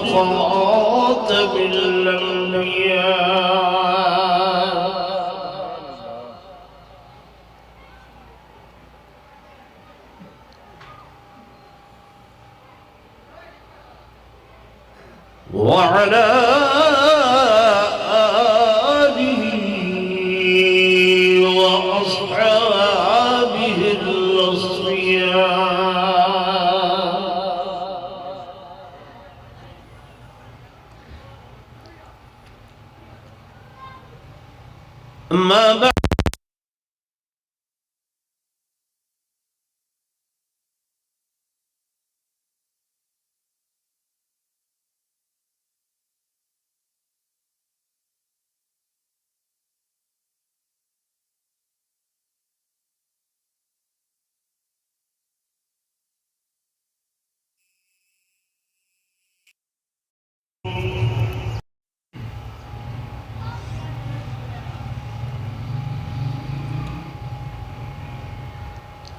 خاتم الأنبياء وعلى آله وأصحابه الأصفياء أما بعد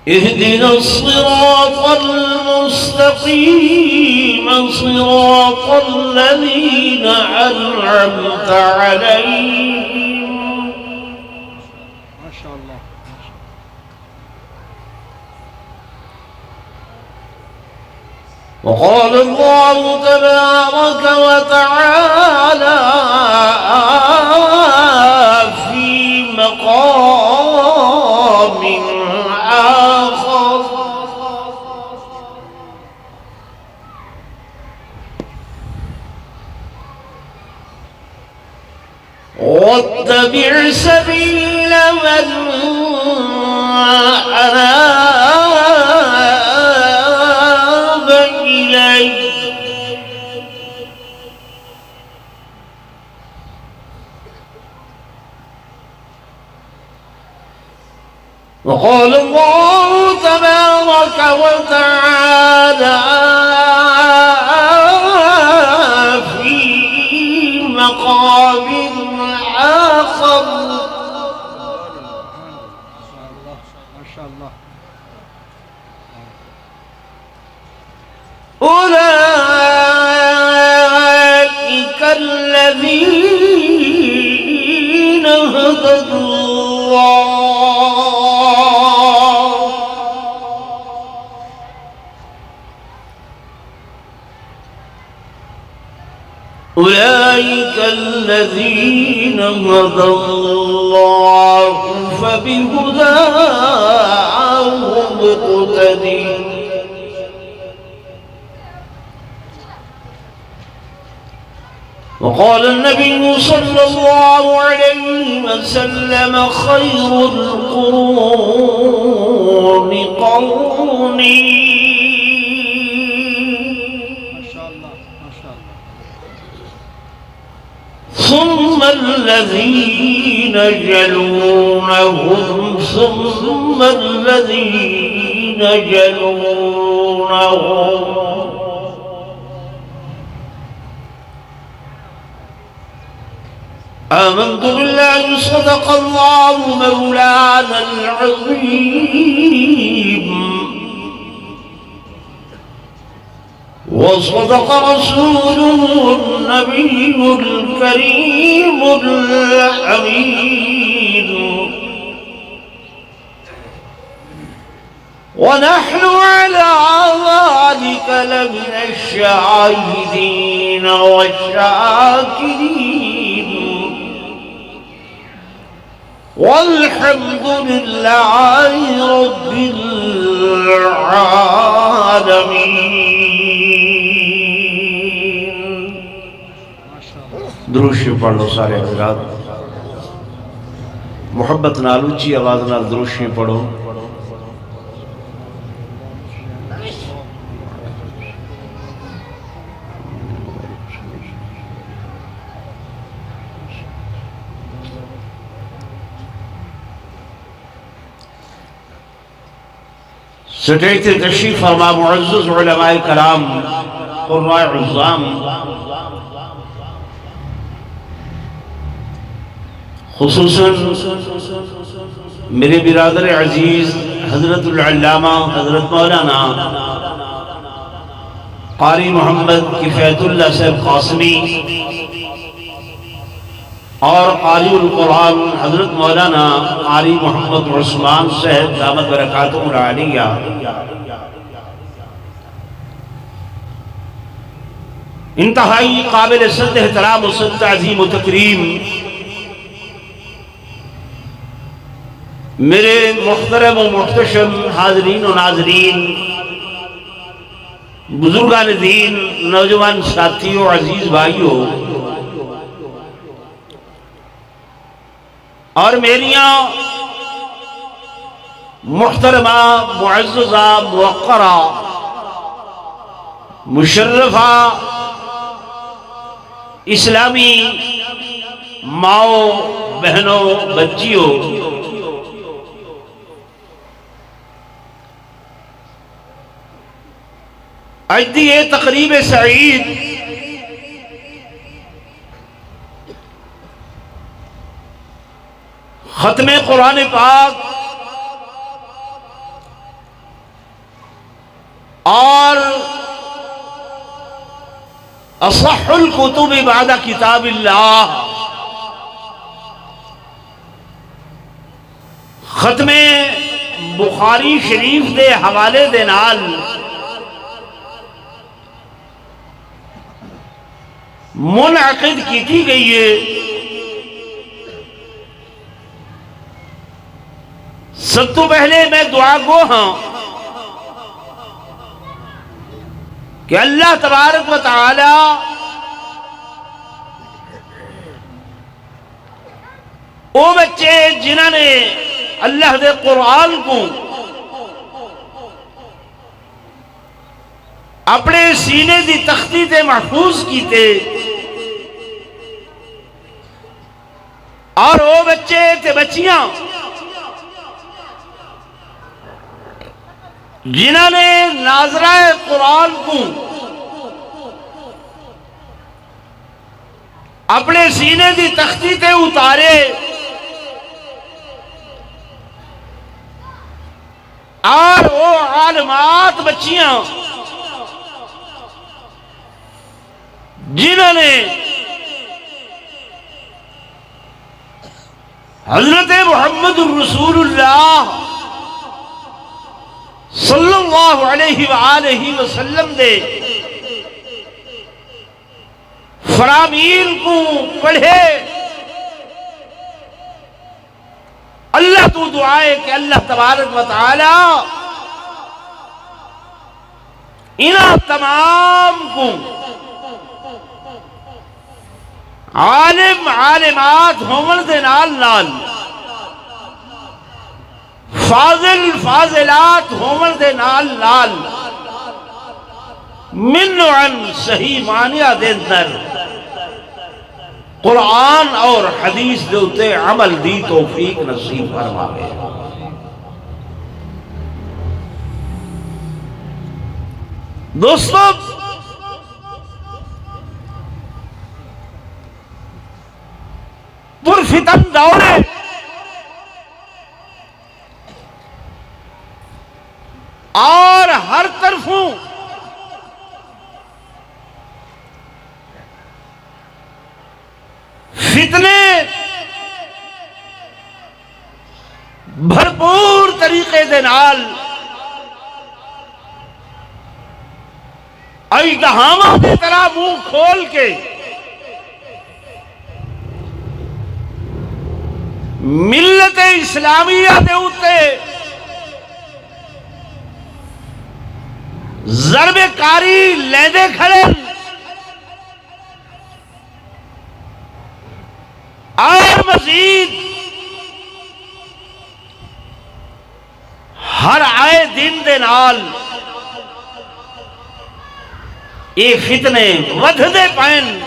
اهدنا الصراط المستقيم صراط الذين أنعمت عليهم ما شاء الله وقال الله تبارك وتعالى في مقام آخر واتبع سبيل من أناب إلي وقال الله تبارك وتعالى في مقام آخر ما شاء الله أولئك الذين هدى الله أولئك الذين هدى الله فبهداه مقتدي وقال النبي صلى الله عليه وسلم خير القرون قرني ثم الذين يلونهم ثم الذين يلونهم آمنت بالله صدق الله مولانا العظيم وصدق رسوله النبي الكريم الحميد ونحن على ذلك لمن الشاهدين والشاكرين والحمد لله رب العالمين دروش پڑھ لو سارے حضرات محبت نال اچھی آواز نال دروشیں پڑھو سٹیج سے تشریف فرما معزز علماء کرام قراء عظام خصوصاً میرے برادر عزیز حضرت العلامہ حضرت مولانا قاری محمد کفایت اللہ صاحب قاسمی اور قاری القرآن حضرت مولانا قاری محمد عثمان صاحب دامت برکاتہم العالیہ، انتہائی قابل صد احترام و صد تعظیم و تکریم میرے محترم و محتشم حاضرین و ناظرین، بزرگان دین، نوجوان ساتھیوں، عزیز بھائیوں، اور میریاں محترمہ، معززہ، موقرہ، مشرفہ اسلامی ماؤں، بہنوں، بچیوں، اجدی تقریب سعید ختم قرآن پاک اور اصح الکتب بعد کتاب اللہ، ختم بخاری شریف دے حوالے دے نال منعقد کی گئی ہے۔ سب تو پہلے میں دعا گو ہاں کہ اللہ تبارک و تعالی او بچے جنہوں نے اللہ دے قرآن کو اپنے سینے دی تختی تے محفوظ کیتے، اور او بچے تے بچیاں جنہوں نے ناظرہ قرآن کو اپنے سینے دی تختی تے اتارے، اور وہ عالمات بچیاں جنہوں نے حضرت محمد الرسول اللہ صلی اللہ علیہ وآلہ وسلم دے فرامین کو پڑھے، اللہ تو دعائے کہ اللہ تبارک و تعالی انہاں تمام کو عالم عالمات ہومن دے نال نال فاضل فاضلات ہومن دے نال نال منعن صحیح معنیٰ دے اندر قرآن اور حدیث دے اتے عمل دی توفیق نصیب فرماوے۔ دوستو، پرفتن دورے اور ہر طرفوں فتنے بھرپور طریقے دے نال اژدہاماں دی طرح منہ کھول کے ملت اسلامیہ دے اتے ضرب کاری لیندے کھڑے، اور مزید ہر آئے دن دے نال یہ فتنے ودھدے پائن،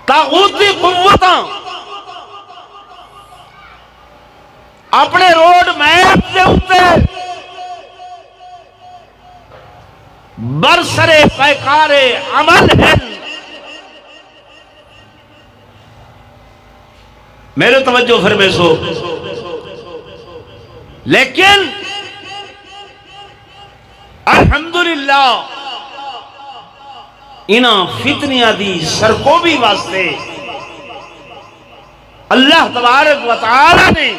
طاغوت دی قوتاں اپنے روڈ میپ دے اتے برسرے پیکارے عمل ہیں۔ میرے توجہ فرمے سو، لیکن الحمدللہ انہاں فتنیاں دی سرکوبی واسطے اللہ تبارک و تعالی نے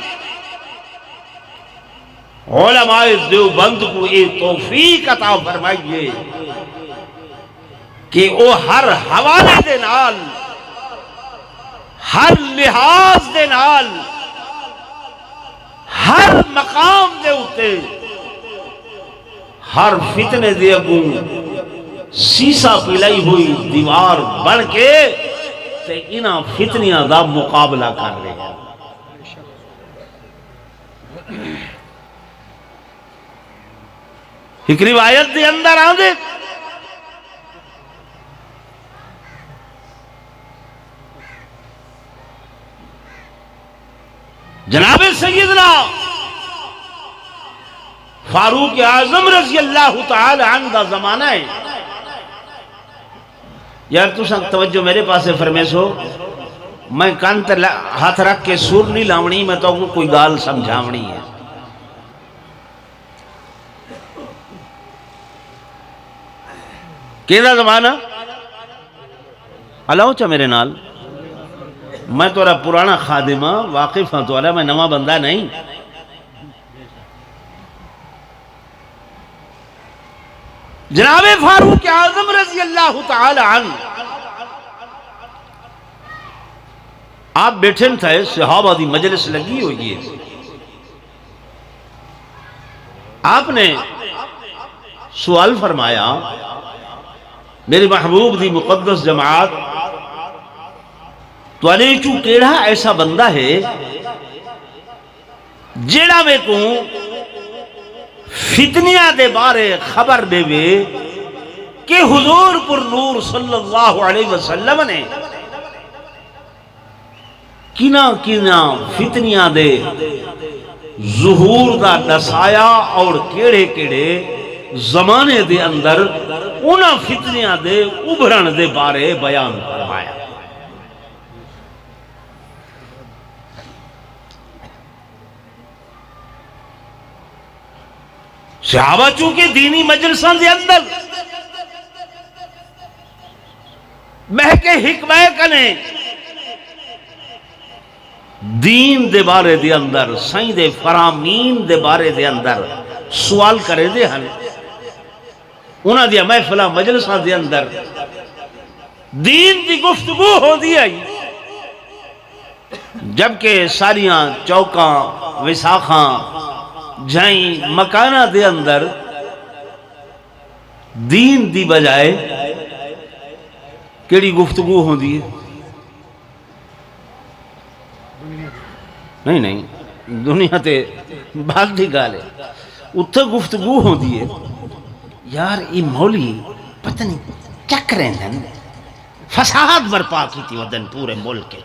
علماء دیوبند کو یہ توفیق عطا فرمائیے کہ وہ ہر حوالے دے نال، ہر لحاظ دے نال، ہر مقام دے اتے ہر فتنے دے اگوں سیسا پلائی ہوئی دیوار بن کے تے انہاں فتنیاں دا مقابلہ کر رہے ہیں۔ ایک روایت دے اندر آندے جناب سیدنا فاروق اعظم رضی اللہ تعالی عنہ دا زمانہ ہے۔ یار تو سن توجہ میرے پاس فرمے سو، میں کان تے ہاتھ رکھ کے سور نہیں لاونی، میں تو کوئی گال سمجھاونی ہے۔ کیدا زمانہ اللہ چا میرے نال، میں تورا پرانا خادم ہاں، واقف ہاں تورا، میں نواں بندہ نہیں۔ جناب فاروق اعظم رضی اللہ تعالی عنہ آپ بیٹھے تھے، صحابہ دی مجلس لگی ہوئی ہے، آپ نے سوال فرمایا میرے محبوب دی مقدس جماعت تواڈے چوں کیڑا ایسا بندہ ہے جیڑا میں کو فتنیاں دے بارے خبر دے وے کہ حضور پر نور صلی اللہ علیہ وسلم نے کنا فتنیاں دے ظہور دا دسایا اور کیڑے کیڑے زمانے دے اندر انہاں فتنیاں دے ابھرن دے بارے بیان فرمایا۔ صحابہ چونکہ دینی مجلساں دے اندر بہکے حکمہ کنے دین دے بارے دے اندر، سائیں دے فرامین دے بارے دے اندر سوال کرے دے ہن، انہاں دیا محفلہ مجلساں دے اندر دین دی گفتگو ہو دی آئی، جبکہ ساریاں چوکاں وساخاں جائیں مکانہ دے اندر دین دی بجائے کیڑی گفتگو ہوں دی ہے؟ نہیں دنیا تے بات دی گالے اتھے گفتگو ہوں دی ہے۔ یار یہ مولی پتہ نہیں چک رہے ہیں، فساد برپا کی تھی ودن پورے ملک کے۔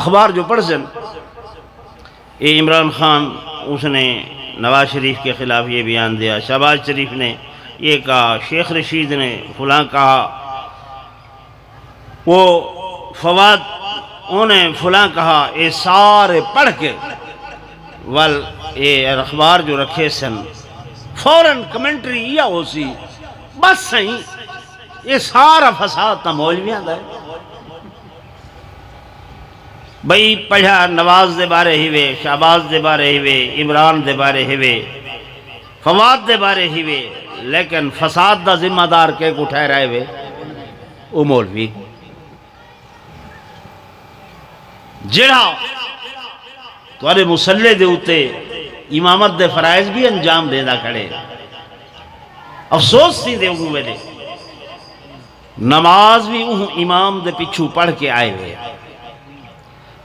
اخبار جو پڑھ سن یہ عمران خان اس نے نواز شریف کے خلاف یہ بیان دیا، شہباز شریف نے یہ کہا، شیخ رشید نے فلاں کہا، وہ فواد انہیں فلاں کہا، یہ سارے پڑھ کے یہ اخبار جو رکھے سن فوراً کمنٹری یہ ہو سی بس صحیح، یہ سارا فساد تا مولویاں دا ہے۔ بھئی پڑھا نواز دے بارے ہی وے، شہباز دے بارے ہی وے، عمران دے بارے ہی وے، فواد دے بارے ہی وے، لیکن فساد دا ذمہ دار کے کو ٹھہرائے وے او مولوی جڑا تواڈے مسلے دے اتے امامت دے فرائض بھی انجام دینا کھڑے۔ افسوس تھی دے انہوں ویلے نماز بھی انہوں امام دے پچھو پڑھ کے آئے ہوئے،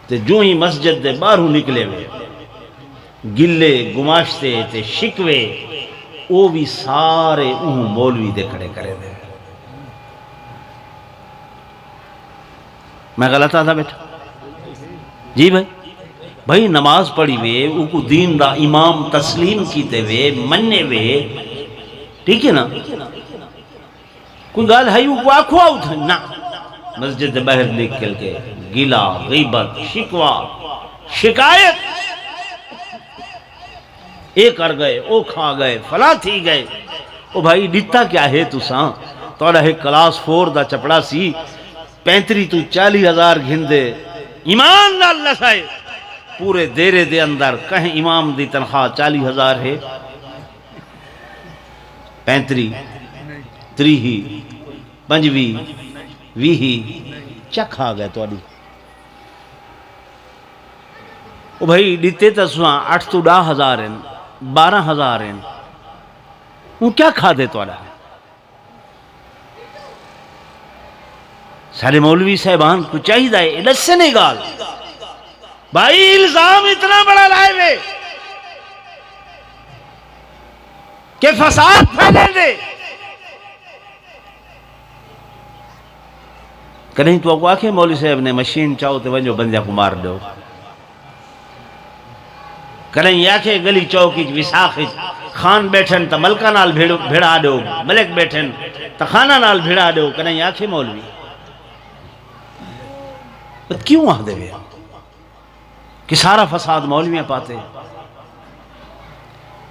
تے جو ہی مسجد دے باہروں نکلے ہوئے گلے گماشتے تے شکوے وہ بھی سارے انہوں مولوی دے کھڑے کرے دے۔ میں غلط آتا بیٹھا جی بھائی نماز پڑھی وے او کو دین دا امام تسلیم کیتے وے مننے وے، ٹھیک ہے نا، کوئی گال ہے او کو آکھو آؤ تھا نا، مسجد باہر نکل کے گلا غیبت شکوہ شکایت اے کر گئے او کھا گئے فلاں تھی گئے او بھائی ڈٹا کیا ہے تساں توڑا ایک کلاس 4 دا چپڑا سی 35 تو 40,000 گھندے ایمان نال لسائے پورے دیرے دے اندر کہیں امام دی تنخواہ 40,000 ہے 35 30 25 20 چکھ آ گئے تو او بھائی ڈیتے تسواں 8 تو 10,000 ہیں 12,000 ہیں وہ کیا کھا دے تو سارے مولوی صاحبان کو چاہی دائے لسے نہیں گال بھائی الزام اتنا بڑا لائے ہوئے کہ فساد پھیلے دے کہیں تو آپ آکھیں مولوی صاحب نے مشین چاہو تے ونجو بندیاں کو مار دو کہیں یہ آکھیں گلی چوکی وساخی خان بیٹھن تا ملکہ نال بھیڑا دو ملک بیٹھن تا خانہ نال بھیڑا دو کہیں یہ آکھیں مولوی کیوں آہ دے گئے کہ سارا فساد مولویاں پاتے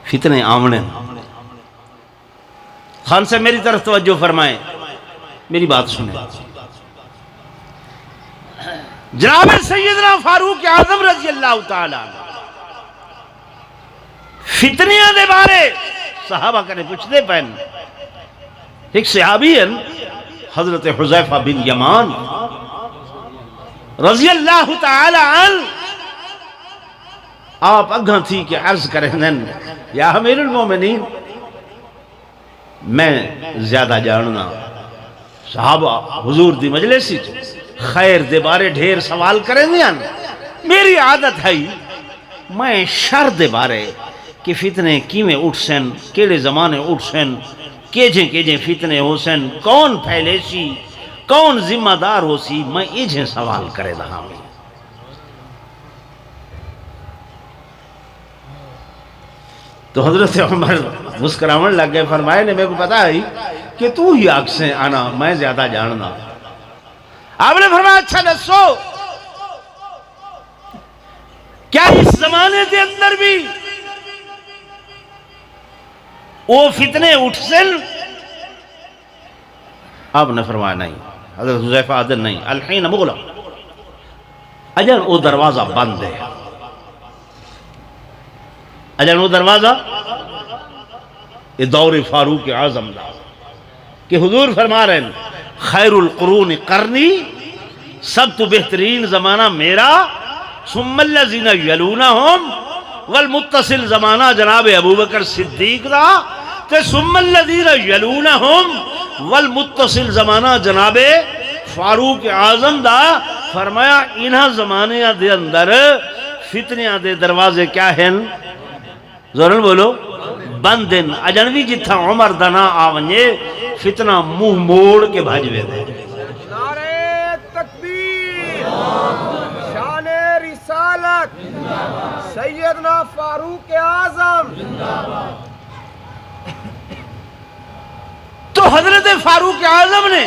فتنے آمنے خان سے میری طرف توجہ فرمائیں میری بات سنیں جناب سیدنا فاروق اعظم رضی اللہ تعالیٰ فتنیاں دے بارے صحابہ کرنے پوچھتے پہن ایک صحابی ہیں حضرت حذیفہ بن یمان رضی اللہ تعالیٰ عنہ آپ اگھاں تھی کہ عرض کریں یا امیر المومنین میں زیادہ جاننا صحابہ حضور دی مجلسی خیر دے بارے ڈھیر سوال کریں دیا میری عادت ہے میں شر دے بارے کہ فتنے کیویں اٹھ سن کیڑے زمانے اٹھ سن کیجیں فتنے ہو سن کون پھیلے سی کون ذمہ دار ہو سی میں ایجھیں سوال کرے رہا ہوں تو حضرت عمر مسکراون لگ گئے فرمائے نے میرے کو پتا ہے کہ تو ہی آگ سے آنا میں زیادہ جاننا آپ نے فرمایا اچھا دسو کیا اس زمانے دے اندر بھی وہ فتنے اٹھ سن آپ نے فرمایا نہیں حضرت حذیفہ عدل نہیں الحین مغلق اجل وہ دروازہ بند ہے اجل وہ دروازہ یہ دور فاروق اعظم دا کہ حضور فرما رہے ہیں خیر القرون قرنی سب تو بہترین زمانہ میرا ثم الذین یلونہم والمتصل زمانہ جناب ابوبکر صدیق دا تے ثم الذین یلونہم والمتصل زمانہ جناب فاروق اعظم دا فرمایا انہا زمانے دے اندر فتنیاں دے دروازے کیا ہیں ضرور بولو بندن اجنوی جتھا عمر دنا آونجے فتنہ منہ موڑ کے بھاجوے دے نعرہ تکبیر شان رسالت سیدنا فاروق اعظم تو حضرت فاروق اعظم نے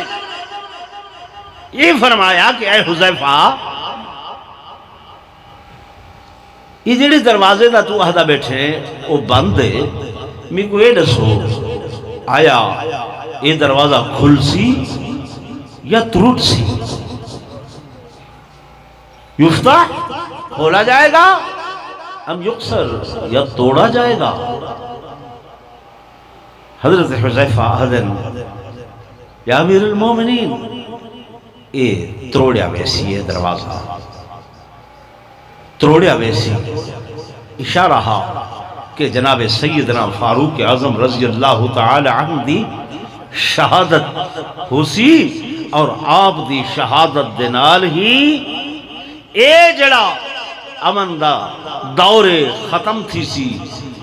یہ فرمایا کہ اے حذیفہ یہ جڑے دروازے دا تو آہدہ بیٹھے وہ بند ہے میں کو یہ دسو آیا یہ دروازہ کھل سی یا ترٹ سی یفتح کھولا جائے گا ام یقصر یا توڑا جائے گا حضرت حذیفہ حضرت یا امیر المومنین یہ تروڑیا ویسی ہے دروازہ تروڑیا ویسی اشارہ کہ جناب سیدنا فاروق اعظم رضی اللہ تعالی عنہ دی شہادت ہو سی اور آپ دی شہادت دنال ہی اے جڑا امن دا دور ختم تھی سی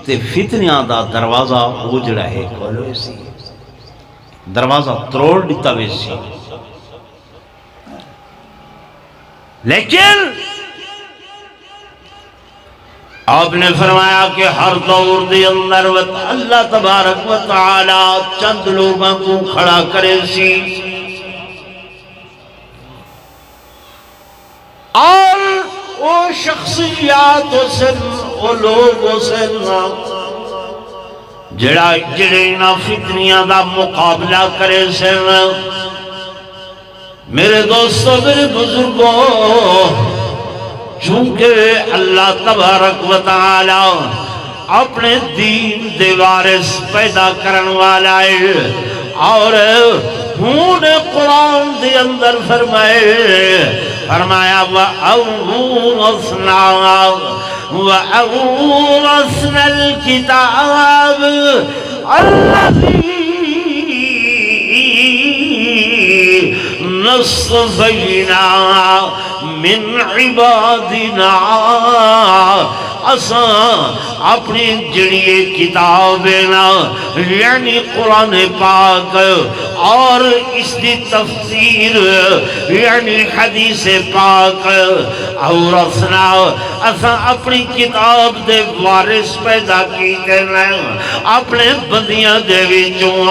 تے فتنیاں دا دروازہ وہ جڑا ہے کھولوے سی دروازہ تروڑ دیتا ویسی لیکن آپ نے فرمایا کہ ہر دور دے اندر اللہ تبارک و تعالی چند لوگوں کو کھڑا کرے سی اور وہ شخصیات سن وہ لوگ سن جڑے انہاں فتنیاں دا مقابلہ کرے سن میرے دوستو میرے بزرگوں چونکہ اللہ تبارک و تعالی اپنے دین دے وارث پیدا کرن والا ہے اور ہون قرآن دے اندر فرمایا وَأَوْرَثْنَا الْكِتَابَ الَّذِي نَصْطَفَيْنَا مِنْ عِبَادِنَا اساں اپنی جڑی کتاب نا یعنی قرآن پاک اور اس کی تفسیر یعنی حدیث پاک اورثنا اساں اپنی کتاب دے وارث پیدا کیتے ہیں اپنے بندیاں دے وچوں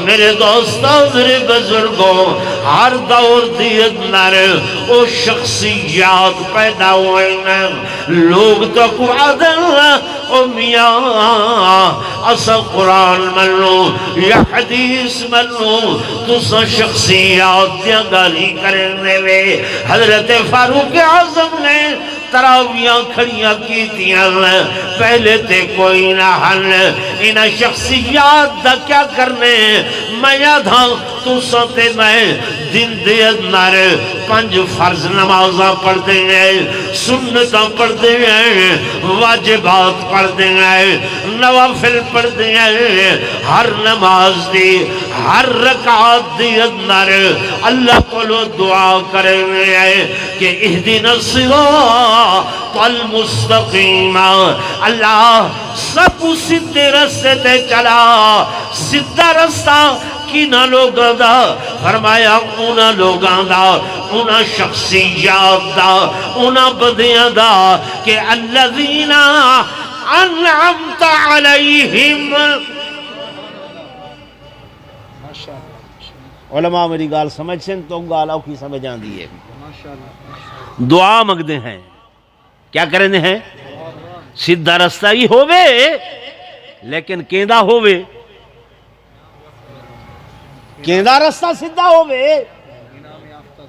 میرے دوستوں میرے بزرگوں ہر دور دی اندر او شخصیات پیدا ہوئے ہیں لوگ تو قرآن او میاں اسا قرآن منو یا حدیث منو تو سا شخصیات دیا گالی کرنے وے حضرت فاروق اعظم نے تراویاں کھڑیاں کیتیاں پہلے تے کوئی نہ حل انہا شخصیات دا کیا کرنے میں یاداں تو ساتے میں دن دے اندر 5 فرض نمازاں پڑھتے ہیں سنتاں پڑھتے ہیں واجبات پڑھتے ہیں نوافل پڑھتے ہیں ہر نماز دی ہر رکعت دی اندر اللہ کو لو دعا کرنے ہیں کہ اہدنا الصراط المستقیم اللہ سب سدھے رستے تے چلا سدھا رستہ کینا لوگاں دا فرمایا اونا لوگاں دا اونا شخصیات دا اونا بدیاں دا کہ الذین انعمت علیہم علماء میری گال سمجھ سن تو گال اوکی سمجھ آن دیئے دعا مگدے ہیں کیا کرنے ہیں سدھا رستہ ہی ہووے لیکن کیندہ ہووے کیندہ رستہ سدھا ہووے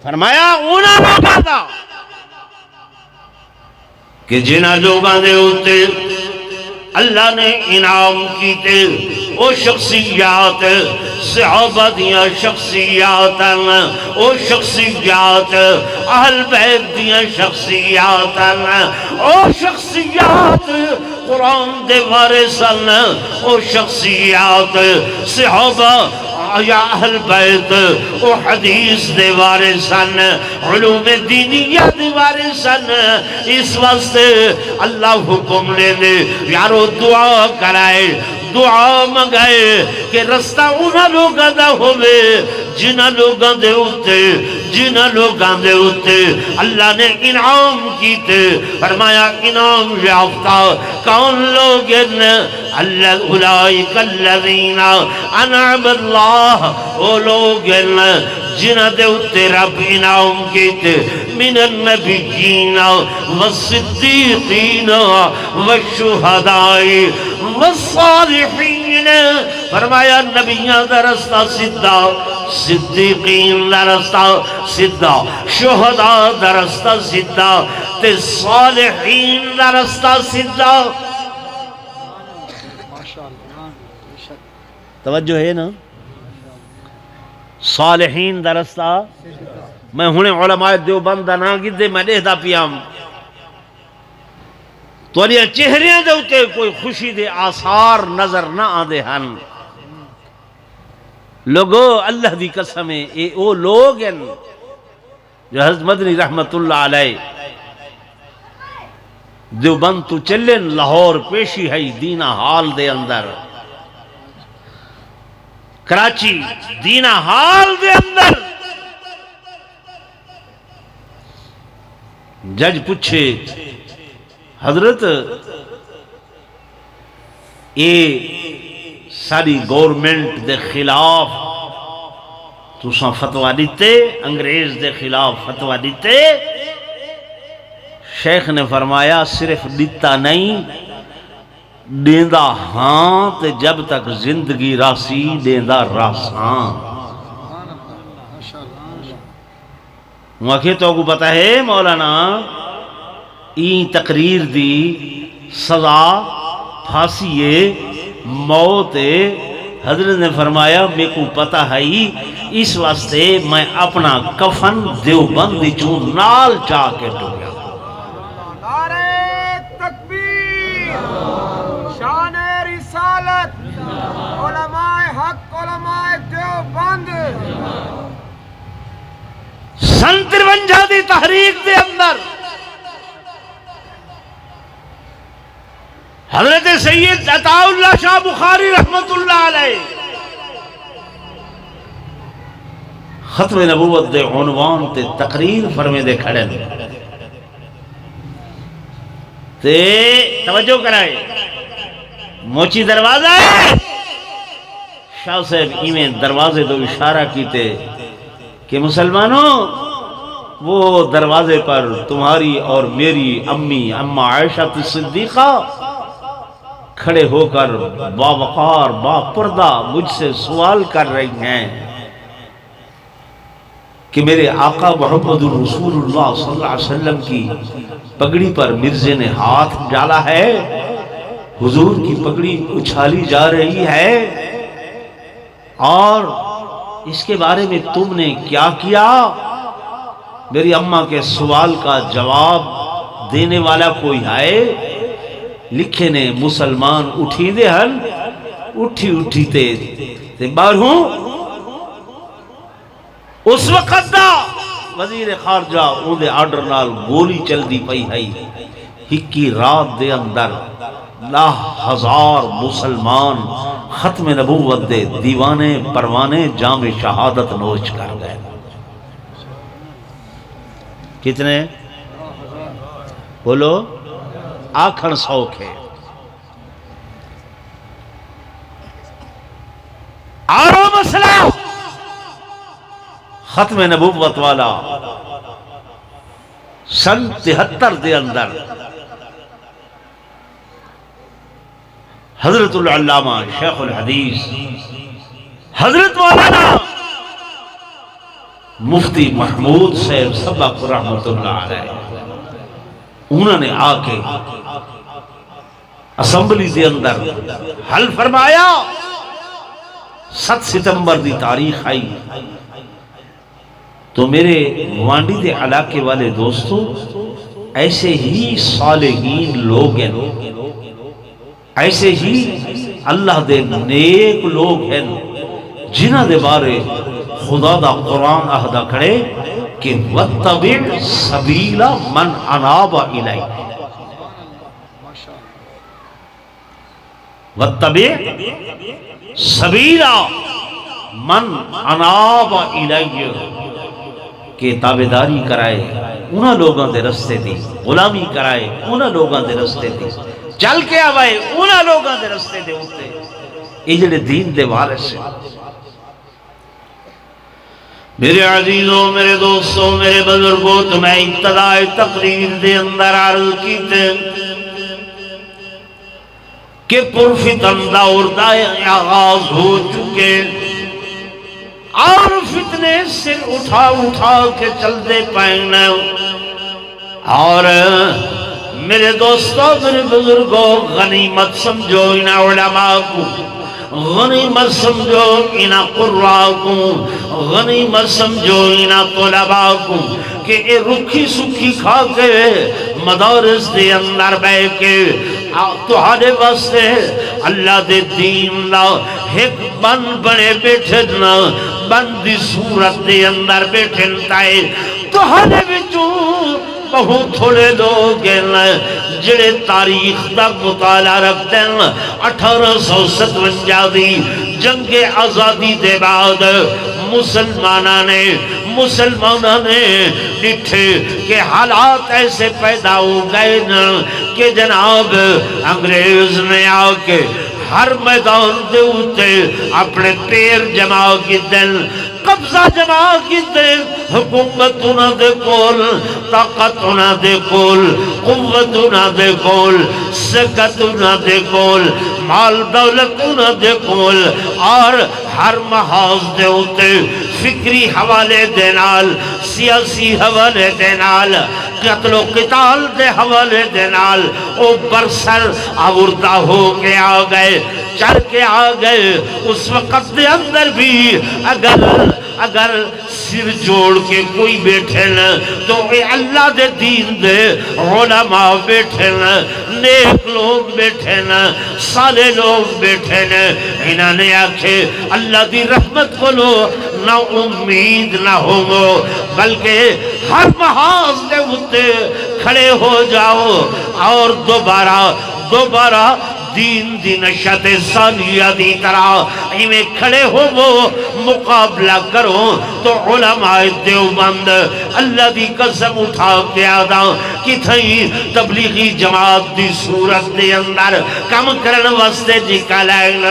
فرمایا اونا لوگا دا کہ جنہ لوگاں دے ہوتے اللہ نے انعام کیتے او شخصیات صحابہ دیا شخصیات او شخصیات اہل بیت دیا شخصیات او شخصیات قرآن دے وارثن او شخصیات صحابہ یا اہل بیت او حدیث دے وارثن علوم دینیہ دے وارثن اس واسطے اللہ حکم لے لے یارو دعا کرائے دعا منگائے کہ رستہ انہا لوگاں دا ہوئے جنہ لوگاں دے ہوتے اللہ نے انعام کیتے فرمایا انعام یافتہ کون لوگ اولئک الذین انعم اللہ او لوگ جنہ دے ہوتے رب انعام کیتے من النبیین والصدیقین والشہداء والصالحین فرمایا نبیان دا رستہ سدھا صدیقین دا رستہ سدھا شہداء دا رستہ سدھا تے صالحین دا رستہ سدھا توجہ ہے نا صالحین دا رستہ میں ہونے علماء دیوبند دا نا گی دے میں دیکھتا پیام تو یہ چہریاں دے ہوتے کوئی خوشی دے آثار نظر نہ آدھے ہن لوگو اللہ دی قسمیں اے او لوگ ہیں جو حضرت مدنی رحمت اللہ علیہ دیوبند تو چلن لاہور پیشی ہے دینہ حال دے اندر کراچی دینہ حال دے اندر جج پوچھے حضرت اے ساری گورنمنٹ دے خلاف تساں فتوہ دیتے انگریز دے خلاف فتوہ دیتے شیخ نے فرمایا صرف دیتا نہیں دیندا ہاں تے جب تک زندگی راسی دیندا راساں واقعی تو کو پتا ہے مولانا این تقریر دی سزا پھانسی موت حضرت نے فرمایا میں کو پتا ہے اس واسطے میں اپنا کفن دیوبند چوں نال چاہ کے ٹو گیا نعرہ تکبیر شان رسالت علماء حق علماء دیوبند سن 53 دی تحریک دے اندر حضرت سید عطا اللہ شاہ بخاری رحمت اللہ علیہ ختم نبوت دے عنوان تے تقریر فرمے دے کھڑے تے توجہ کرائے موچی دروازہ ہے شاہ صاحب ایمیں دروازے دو اشارہ کیتے کہ مسلمانوں وہ دروازے پر تمہاری اور میری امی اماں عائشہ صدیقہ کھڑے ہو کر باوقار با پردہ مجھ سے سوال کر رہی ہیں کہ میرے آقا محمد رسول اللہ صلی اللہ علیہ وسلم کی پگڑی پر مرزے نے ہاتھ ڈالا ہے، حضور کی پگڑی اچھالی جا رہی ہے، اور اس کے بارے میں تم نے کیا کیا؟ میری اماں کے سوال کا جواب دینے والا کوئی ہے؟ لکھے نے مسلمان اٹھی دے ہن اٹھی تے باہروں اس وقت دا وزیر خارجہ اون دے آرڈر نال گولی چل دی پئی ہے، ہکی رات دے اندر 10,000 مسلمان ختم نبوت دے دیوانے پروانے جام شہادت نوچ کر گئے۔ کتنے؟ بولو آکھن 100 کے۔ آرو مسئلہ ختم نبوت والا سن 73 دے اندر حضرت العلامہ شیخ الحدیث حضرت مولانا مفتی محمود صاحب سبق رحمت اللہ علیہ انہوں نے آ کے اسمبلی دے اندر حل فرمایا۔ 7 ستمبر دی تاریخ آئی تو میرے وانڈی دے علاقے والے دوستو ایسے ہی صالحین لوگ ہیں، ایسے ہی اللہ دے نیک لوگ ہیں جنہ دے بارے خدا دا قرآن اہدا کھڑے کہ وَاتَّبِعْ سَبِيلَ مَنْ أَنَابَ إِلَيْهِ، وَاتَّبِعْ سَبِيلَ مَنْ أَنَابَ إِلَيْهِ، کہ تابعداری کرائے انہاں لوگاں دے رستے دی، غلامی کرائے انہاں لوگاں دے رستے دی، چل کے آوائے انہاں لوگاں دے رستے دے ہوتے، یہ جڑے دین دے وارث ہیں۔ میرے عزیزوں، میرے دوستوں، میرے بزرگوں، تو میں ابتدائی تقریر دے اندر عرض کیتے کہ پرفتن دور دا آغاز ہو چکے اور فتنے سے اٹھا کے چل دے پائیں، اور میرے دوستوں، میرے بزرگوں، غنیمت سمجھو ان علماء کو، غنیمت سمجھو ان قراء کو، غنیمت سمجھو ان طلباء کو کہ اے رکھی سکھی کھا کے مدارس دے اندر بے کے تہاڈے واسطے اللہ دے دین دا ایک بن بڑے بیٹھے نا، بن دی صورت دے اندر بیٹھے تائے تہاڈے وچوں بہت تھوڑے لوگ ہیں جڑے تاریخ دا مطالعہ رکھتے ہیں۔ 1857 دی جنگ آزادی دے بعد مسلمانہ نے مسلمانوں نے ڈٹھے کہ حالات ایسے پیدا ہو گئے نا کہ جناب انگریز نے آ کے ہر میدان دے اتے اپنے پیر جما کی دل قبضہ جما کی دل حکومت انہاں دے کول طاقت انہاں دے کول قوت انہاں دے کول سکت انہاں دے کول مال دولت انہاں دے کول اور ہر محاذ دے اتے فکری حوالے دے نال سیاسی حوالے دے نال قتل و قتال دے حوالے دے نال او برسر آوردہ ہو کے آ گئے چل کے آ گئے اس وقت دے اندر بھی اگر سر جوڑ کے کوئی بیٹھے نا تو اے اللہ دے دین دے علماء بیٹھے نا نیک لوگ بیٹھے نا صالح لوگ بیٹھے نا انہاں نے آکھے اللہ دی رحمت کو لو نہ امید نہ ہو بلکہ ہر محاذ دے اتے کھڑے ہو جاؤ اور دوبارہ دین دی نشت ثانیہ دی طرح ایمیں کھڑے ہو وہ مقابلہ کرو تو علماء دیوبند اللہ دی قسم اٹھا کے آدھا کہ تھئی تبلیغی جماعت دی صورت دے اندر کم کرن واسطے جی کالائن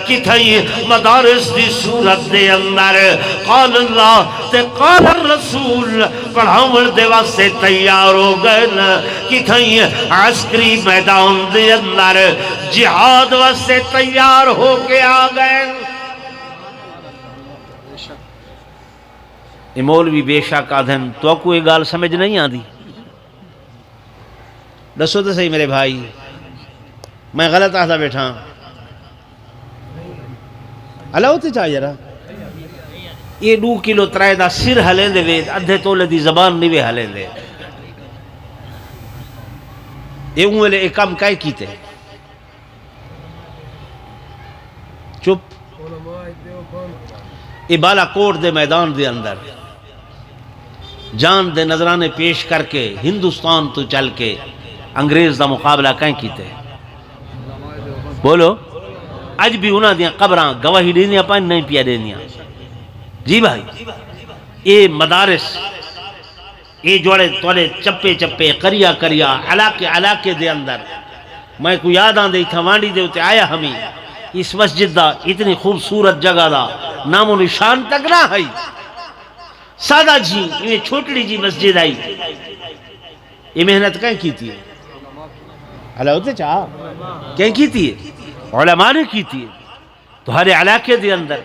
کہ تھئی مدارس دی صورت دے اندر قال اللہ تے قال الرسول پڑھاون دے واسطے تیار ہو گئے کہ تھئی عسکری میدان دے اندر جہاد واسطے تیار ہو کے آ گئے یہ مولوی بے شک آدھن تو کوئی گال سمجھ نہیں آدھی دسو تو صحیح میرے بھائی میں غلط آدھا بیٹھا اللہ ہوتے چاہیے رہا یہ 2 کلو ترائے دا سر ہلیں دے وید ادھے تولے دی زبان نہیں وے ہلیں دے یہ انہوں ایک کام کائے کیتے چپ یہ بالا کوٹ دے میدان دے اندر جان دے نظرانے پیش کر کے ہندوستان تو چل کے انگریز دا مقابلہ کہیں کیتے بولو اج بھی انہاں دیاں قبراں گواہی دینیاں پائیں نہیں پیا دینیاں جی بھائی یہ مدارس یہ جوڑے تولے چپے چپے کریا علاقے دے اندر میں کو یاد آن دے تھا وانڈی دے ہوتے آیا ہمیں اس مسجد دا اتنی خوبصورت جگہ دا نام و نشان تک نہ ہے سادہ جی یہ چھوٹی جی مسجد آئی یہ محنت کہیں کی تھی اللہ ہوتے چاہا کہیں کی تھی علماء نے کی تھی تو ہر علاقے دے اندر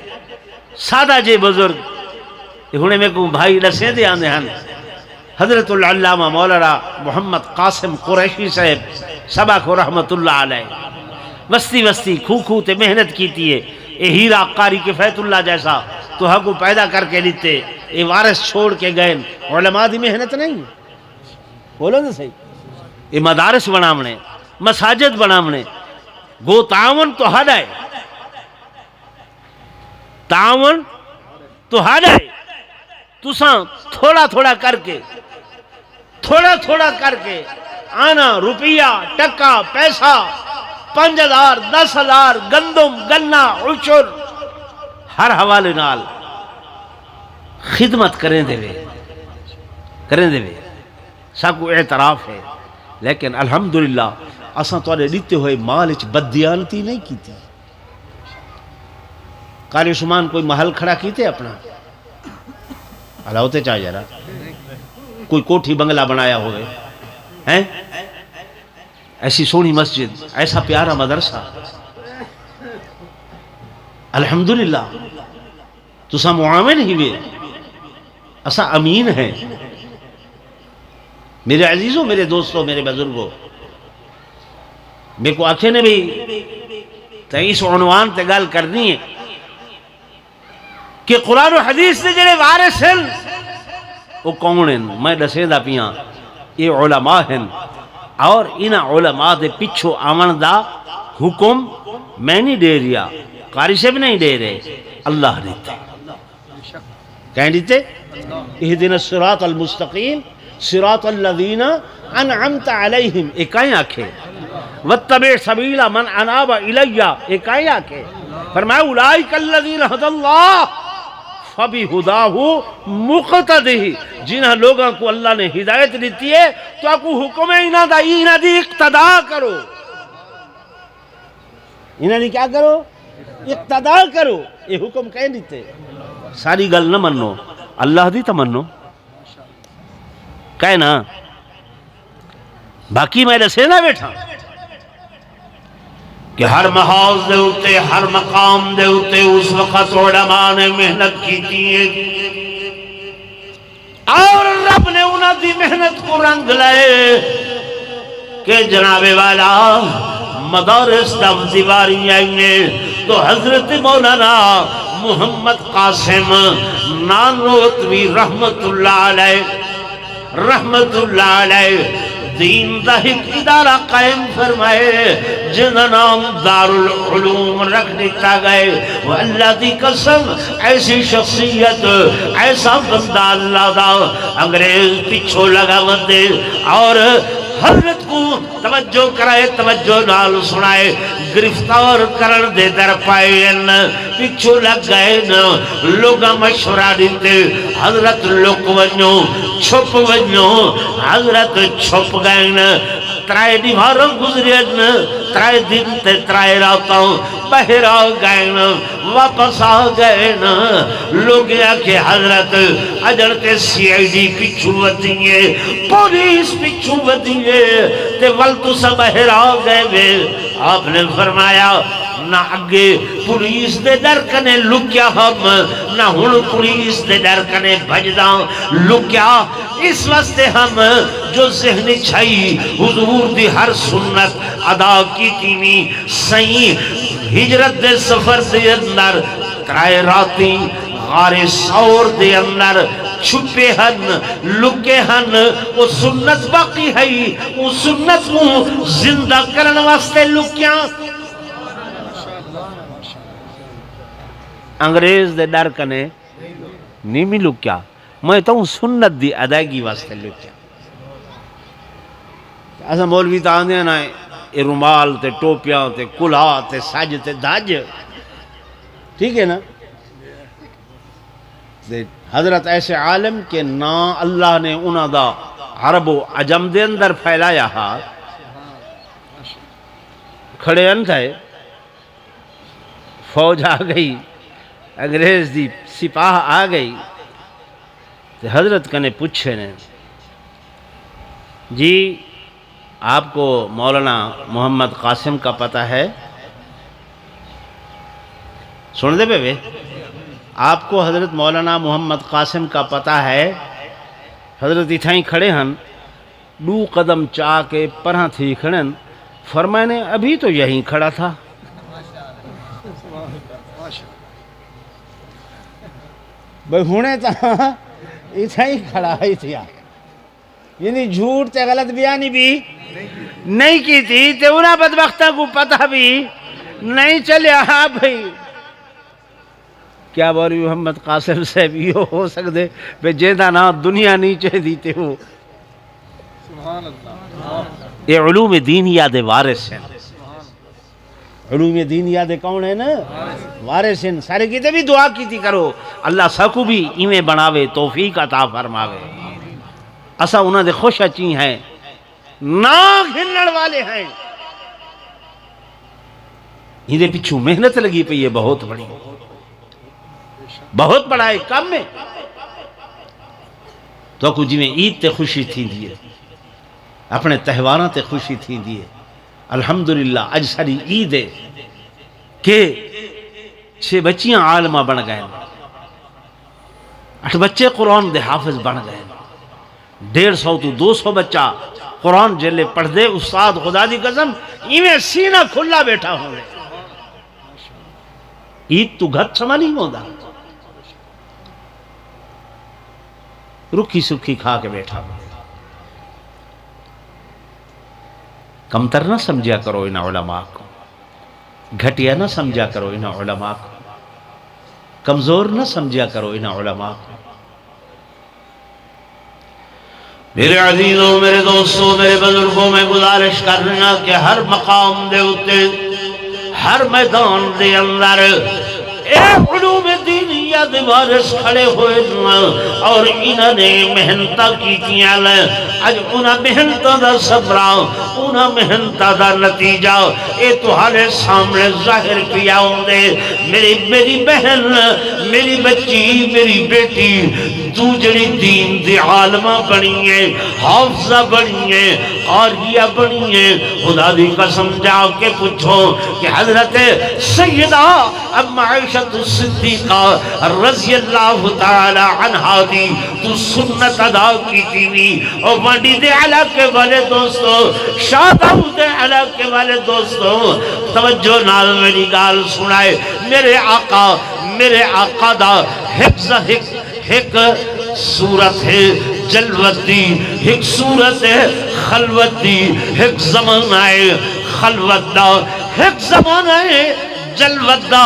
سادہ جے بزرگ انہیں میں کو بھائی لسے دے آنے ہیں حضرت العلامہ مولانا محمد قاسم قریشی صاحب سبا کو رحمت اللہ علیہ وستی کھو تے محنت کیتی ہے اے ہیرا قاری کفایت اللہ جیسا تو ہاں کو پیدا کر کے لیتے اے وارث چھوڑ کے گئے علماء دی محنت نہیں بولو نا صحیح اے مدارس بنامنے مساجد بنامنے گو تعاون تو حد ہے تعاون تو حد ہے تو ساں تھوڑا کر کے آنا روپیہ ٹکا پیسہ 5,000 10,000 گندم گنا عشر ہر حوالے نال خدمت کریں دے ساکو اعتراف ہے لیکن الحمدللہ اساں توڑے دیتے ہوئے مالچ بددیانتی نہیں کی تھی قاری عثمان کوئی محل کھڑا کیتے اپنا اللہ ہوتے چاہ جا رہا کوئی کوٹھی بنگلہ بنایا ہوئے ہیں ایسی سونی مسجد ایسا پیارا مدرسہ الحمدللہ تو سا معاون ہی وے اسا امین ہیں میرے عزیزوں میرے دوستوں میرے بزرگوں میرے کو آنکھیں نے بھی اس عنوان تے گال کرنی ہے کہ قرآن و حدیث نے جنہیں وارث ہیں وہ کون ہیں میں دسے دا پیاں یہ علماء ہیں اور انہا علماء دے پچھو آمن دا حکم میں نہیں دے رہا قاری سے بھی نہیں دے رہے اللہ دیتے کہیں دیتے اہدنا الصراط المستقیم صراط الذین انعمت علیہم ایک کہیں آکھے واتبع سبیل من اناب الیہ ایک کہیں آکھے فرمایا اولئک الذین ھدی اللہ فَبِهُدَاهُ مُقْتَدِهِ جنہاں لوگاں کو اللہ نے ہدایت دیتی ہے تو آپ کو حکم ہے انہاں دی اقتدا کرو، انہاں دی کیا کرو؟ اقتدا کرو۔ یہ حکم کہیں دیتے ساری گل نہ منو، اللہ دی تمنو کہے نا، باقی میں دسے نہ بیٹھا کہ ہر محاذ دے ہوتے، ہر مقام دے ہوتے اس وقت علماء نے محنت کی تھی اور رب نے انہاں دی محنت کو رنگ لائے کہ جناب والا مدارس دم دیواری آئینے تو حضرت مولانا محمد قاسم نانوتوی رحمت اللہ علیہ دین دا ایک ادارہ قائم فرمائے جنہا نام دار العلوم رکھ دیتا گئے۔ وہ اللہ دی قسم ایسی شخصیت، ایسا بندہ اللہ دا انگریز پیچھو لگا مندے اور حضرت کو توجہ کرائے، توجہ نال سنائے، گرفتار کرن دے در پائے پیچھو لگ گئے لوگا مشورہ دیتے حضرت لک ونجو چھپ ونجو، حضرت چھپ گئے، ترائے دیواروں گزرین، ترائے دن تے ترائے راتوں بہر آ گئے، واپس آ گئے، لوگ کہ حضرت اجڑتے سی آئی ڈی پچھو ودیئے، پولیس پچھو ودیئے تے ولتو سا بہر آ گئے۔ آپ نے فرمایا نہ اگے پولیس دے ڈر کنے لکیا ہم، نہ ہن پولیس دے ڈر کنے بھجداں لکیا، اس واسطے ہم جو ذہن چھائی حضور دی ہر سنت ادا کی تینی صحیح ہجرت دے سفر دے اندر ترائے راتی غار سور دے اندر چھپے ہن لکے ہن، وہ سنت باقی ہے، وہ سنت کو زندہ کرن واسطے لکیاں انگریز دے ڈر کنے نہیں بھی لکیا، میں تو سنت دی ادائیگی واسطے لکیا۔ ایسا مولوی تا آندے نا رومال تے ٹوپیاں تے کلہا تے سج تے دھج، ٹھیک ہے نا، حضرت ایسے عالم کہ نا اللہ نے انہاں دا عرب و عجم دے اندر پھیلایا ہا، کھڑے ان تھے، فوج آ گئی، انگریز دی سپاہ آ گئی، حضرت کنے پوچھے نے جی آپ کو مولانا محمد قاسم کا پتہ ہے؟ سن دے بے آپ کو حضرت مولانا محمد قاسم کا پتہ ہے؟ حضرت اتھائیں کھڑے ہن، دو قدم چاہ کے پرہاں تھی کھڑن، فرمائے نے ابھی تو یہیں کھڑا تھا۔ بھئی ہونے تا اتھائیں کھڑا ہی تھیا، یعنی جھوٹ تے غلط بیانی بھی نہیں کی تھی، تے انہاں بدبختہ کو پتہ بھی نہیں چلیا۔ ہاں بھئی کیا بولی محمد قاسم صاحب یہ ہو سکتے بے جیدہ نا دنیا نیچے دیتے ہو۔ یہ علوم دینیہ دے وارث ہیں، علوم دینیہ دے کون ہیں نا وارث ہیں۔ سارے کیتے بھی دعا کیتی کرو اللہ ساکو بھی ایمیں بناوے، توفیق عطا فرماوے۔ اسا انہاں دے خوش اچھی ہیں، نا گھنڑ والے ہیں، یہ دے پچھو محنت لگی پہ یہ بہت بڑی، بہت بڑا ایک کام میں تو کچھ جی میں عید تے خوشی تھی دیئے، اپنے تہواروں تے خوشی تھی دیئے۔ الحمدللہ اج ساری عید ہے کہ 6 بچیاں عالمہ بن گئے، 8 بچے قرآن دے حافظ بن گئے، 150 تو 200 بچہ قرآن جلے پڑھ دے، استاد خدا دی قسم ایویں سینہ کھلا بیٹھا ہوئے۔ عید تو گھٹ سما نہیں ہوتا، رکھی سکھی کھا کے بیٹھا ہوئے۔ کمتر نہ سمجھا کرو ان علماء کو، گھٹیا نہ سمجھا کرو ان علماء کو، کمزور نہ سمجھا کرو ان علماء کو۔ میرے عزیزوں، میرے دوستوں، میرے بزرگوں، میں گزارش کرنا کہ ہر مقام دے ہوتے، ہر میدان دے اندر اے علوم دینیہ دے وارث کھڑے ہوئے اور انہوں نے محنتاں کیتیاں اج انہاں محنتاں دا صبرا انہاں محنتاں دا نتیجہ اے تہاڈے سامنے ظاہر کیا ہوندے میری بہن میری بچی میری بیٹی تو جڑی دین دی عالمہ بنی ہے حافظہ بنی ہے قاریہ بنی ہے خدا دی قسم جا کے پوچھو کہ حضرت سیدہ ام عائشہ صدیقہ رضی اللہ تعالی عنہا دی تو سنت ادا کی تیوی اور وڈی دے علاقے والے دوستو شادم دے علاقے والے دوستو توجہ نال میری گال سنائے میرے آقا دا ایک صورت ہے جلوت دی ایک صورت ہے خلوت دی ایک زمانہ ہے خلوت دا ایک زمانہ ہے جلوت دا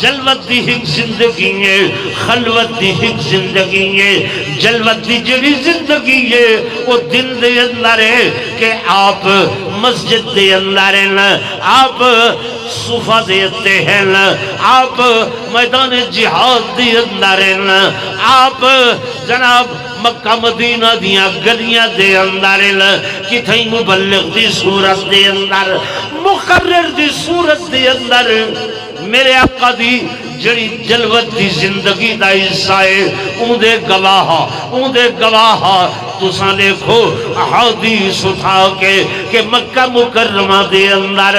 جلوت دی ایک زندگی ہے خلوت دی ایک زندگی ہے جلوت دی جڑی زندگی ہے وہ دل دے اندر ہے کہ آپ مسجد دے اندر ہیں آپ صفحہ دیتے ہیں آپ میدان جہاد دے اندر ہیں آپ جناب مکہ مدینہ دیاں گلیاں دے اندر کتھائی مبلغ دی صورت دے اندر مقرر دی صورت دے اندر میرے آقا دی جڑی جلوت دی زندگی دا حصہ ہے اون دے گواہ تساں دیکھو حدیث اٹھا کے کہ مکہ مکرمہ دے اندر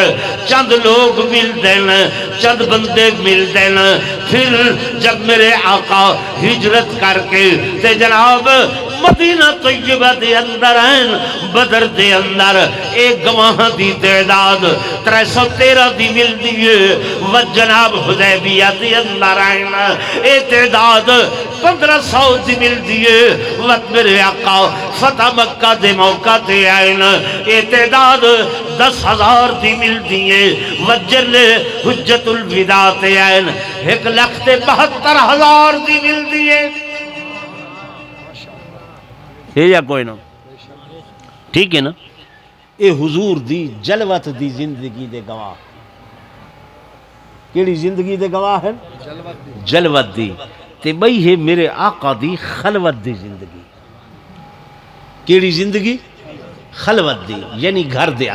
چند لوگ مل دین چند بندے مل دین پھر جب میرے آقا ہجرت کر کے تے جناب مدینہ طیبہ دے اندر ہیں بدر دے اندر ایک گواہ دی تعداد 313 دی مل دیئے و جناب حدیبیہ دے اندر ہیں ایک تعداد 1500 دی مل دیئے وقت میرے آقا فتح مکہ دے موقع دے آئین ایک تعداد 10,000 دی مل دیئے وجر حجت الوداع دے آئین 1,72,000 دی مل دیئے ہے یا کوئی نہ ٹھیک ہے نا اے حضور دی جلوت دی زندگی دے گواہ کیڑی زندگی دے گواہ ہے جلوت دی تے بھئی ہے میرے آقا دی خلوت دی زندگی کیڑی زندگی خلوت دی یعنی گھر دے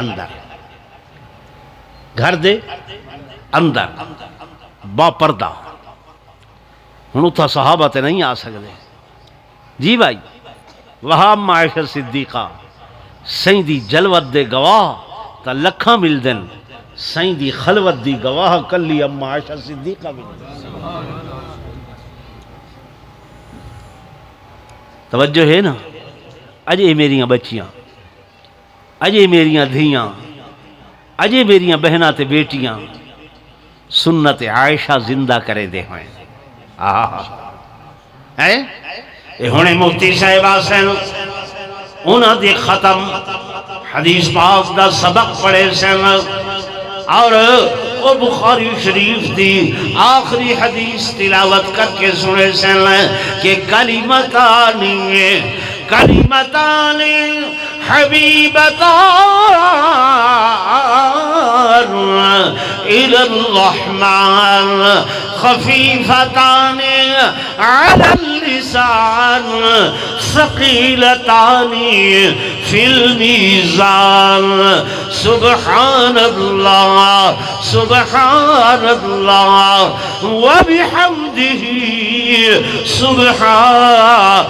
اندر با پردہ ہنو تھا صحابہ تے نہیں آ سکتے جی بھائی وہاں عائشہ صدیقہ سائیں دی جلوت دے گواہ تا لکھاں مل دن سائیں دی خلوت دی گواہ کلی ام عائشہ صدیقہ مل دن توجہ ہے نا اجے میریاں بچیاں اجے میریاں دھیاں اجے میریاں بہناں تے بیٹیاں سنت عائشہ زندہ کرے دے ہوئے ہونے مفتی صاحب آسن انہاں دی ختم حدیث پاک دا سبق پڑھے سن اور وہ بخاری شریف دی آخری حدیث تلاوت کر کے سنے سن کہ کلمتان حبیبتان إلى الرحمن خفيفتان على اللسان ثقيلتان في الميزان سبحان الله سبحان الله وبحمده سبحان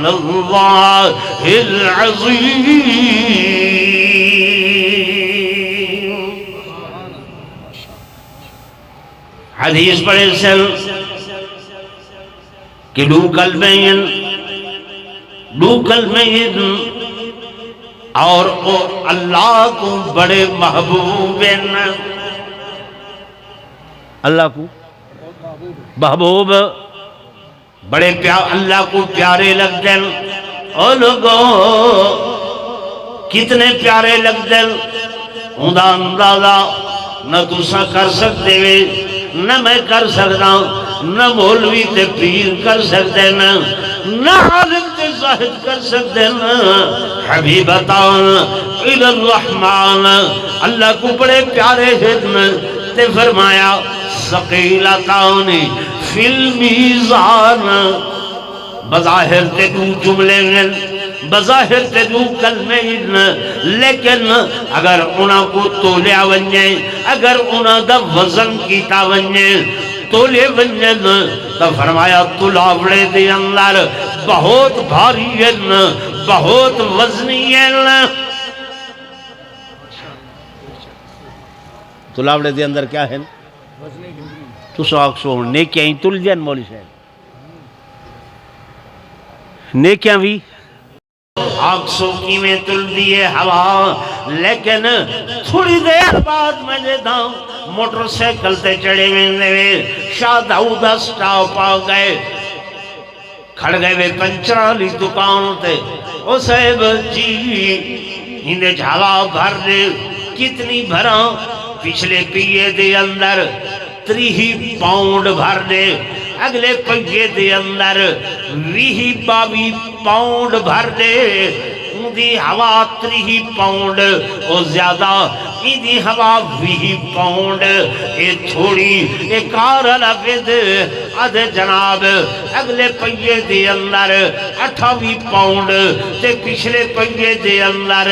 الله العظيم حدیث پڑھے سن کہ دو کلمین اور اللہ کو بڑے محبوب اللہ کو محبوب بڑے اللہ کو پیارے لگتے ہیں اور لوگوں کتنے پیارے لگتے ہیں اندھا اندازہ نہ تسا کر سکتے ہوئے نہ میں کر سکتا نہ مولوی تے پیر کر سکتے نہ عالم تے زاہد کر سکتے حبیبتان الی الرحمن اللہ کو بڑے پیارے ہیں تے فرمایا ثقیلتان فی المیزان بظاہر تے دو جملے ہیں بظاہر تے دو کلمے ہیں لیکن اگر انہاں کو تولیا ونجے اگر انہاں دا وزن کیتا ونجے تولے ونجے تو فرمایا تلاوڑے دے اندر بہت بھاری ہے بہت وزنی ہے تلاوڑے دے اندر کیا ہے تو سو آکسو نیکیاں ہی تل جائیں مولی صاحب نیکیاں بھی آکسو کی میں تل دیئے ہوا لیکن تھوڑی دیر بعد میں دیتا ہوں موٹر سیکل تے چڑھے میں شاہ داؤدہ سٹاپ آ گئے کھڑ گئے وے پنچرالی دکان تے او صاحب جی انہیں جھالا بھر دے کتنی بھرا پچھلے پیے دے اندر 30 پاؤنڈ بھر دے اگلے پیے دے اندر 22 پاؤنڈ بھر دے دی ہوا 30 پاؤنڈ اور زیادہ دی ہوا 20 پاؤنڈ اے تھوڑی اے کار لفظ اد جناب اگلے پہیے دے اندر 28 پاؤنڈ تے پچھلے پہیے دے اندر